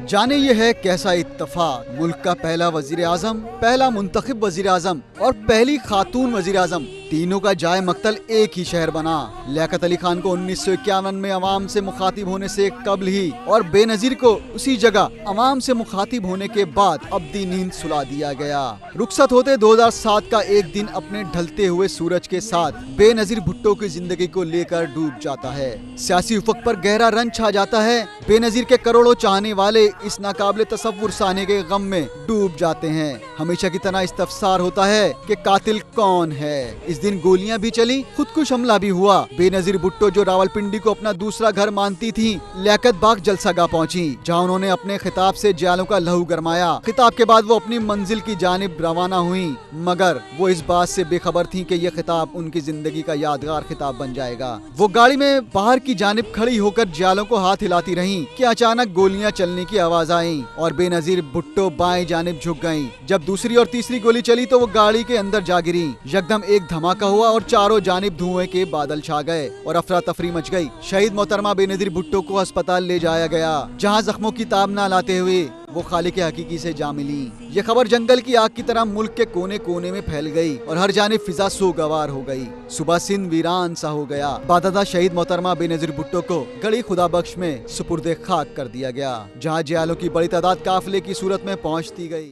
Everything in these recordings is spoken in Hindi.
जाने ये है कैसा इत्तफाक, मुल्क का पहला वजीर आजम, पहला मुंतखब वजीर आजम और पहली खातून वजीर आजम, तीनों का जाए मक्तल एक ही शहर बना। लियाकत अली खान को 1951 में अवाम से मुखातिब होने से कबल ही और बेनजीर को उसी जगह अवाम से मुखातिब होने के बाद अब्दी नींद सुला दिया गया। रुखसत होते 2007 का एक दिन अपने ढलते हुए सूरज के साथ बेनजीर भुट्टो की जिंदगी को लेकर डूब जाता है। सियासी उफक पर गहरा रंज छा जाता है। बेनजीर के करोड़ों चाहने वाले इस नाकाबिले तसव्वुर साने के गम में डूब जाते हैं। हमेशा की तरह इस्तफसार होता है कि कातिल कौन है। इस दिन गोलियां भी चली, खुदकुश हमला भी हुआ। बेनजीर भुट्टो जो रावलपिंडी को अपना दूसरा घर मानती थी, लियाकत बाग जलसागाह पहुंची, जहां उन्होंने अपने खिताब से जियालों का लहू गरमाया। खिताब के बाद वो अपनी मंजिल की जानिब रवाना हुई, मगर वो इस बात से बेखबर थी कि यह खिताब उनकी जिंदगी का यादगार खिताब बन जाएगा। वो गाड़ी में बाहर की जानिब खड़ी होकर जियालों को हाथ हिलाती रहीं कि अचानक गोलियां चलने की आवाज आई और बेनजीर भुट्टो बाएं जानिब झुक गईं। जब दूसरी और तीसरी गोली चली तो वो गाड़ी के अंदर जा गिरी। यकदम एक धमाका हुआ और चारों जानिब धुएं के बादल छा गए और अफरा तफरी मच गई। शहीद मोहतरमा बेनजीर भुट्टो को अस्पताल ले जाया गया, जहां जख्मों की ताब न लाते हुए वो खालिक हकीकी से जा मिली। ये खबर जंगल की आग की तरह मुल्क के कोने कोने में फैल गई और हर जानिब फिजा सोगवार हो गई। सुबह सिंध वीरान सा हो गया। बाददा शहीद मोहतरमा बेनजीर भुट्टो को गड़ी खुदा बख्श में सुपुर्दे खाक कर दिया गया, जहां जियालों की बड़ी तादाद काफिले की सूरत में पहुंचती गई।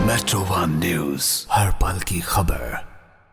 मेट्रो वन न्यूज, हर पल की खबर।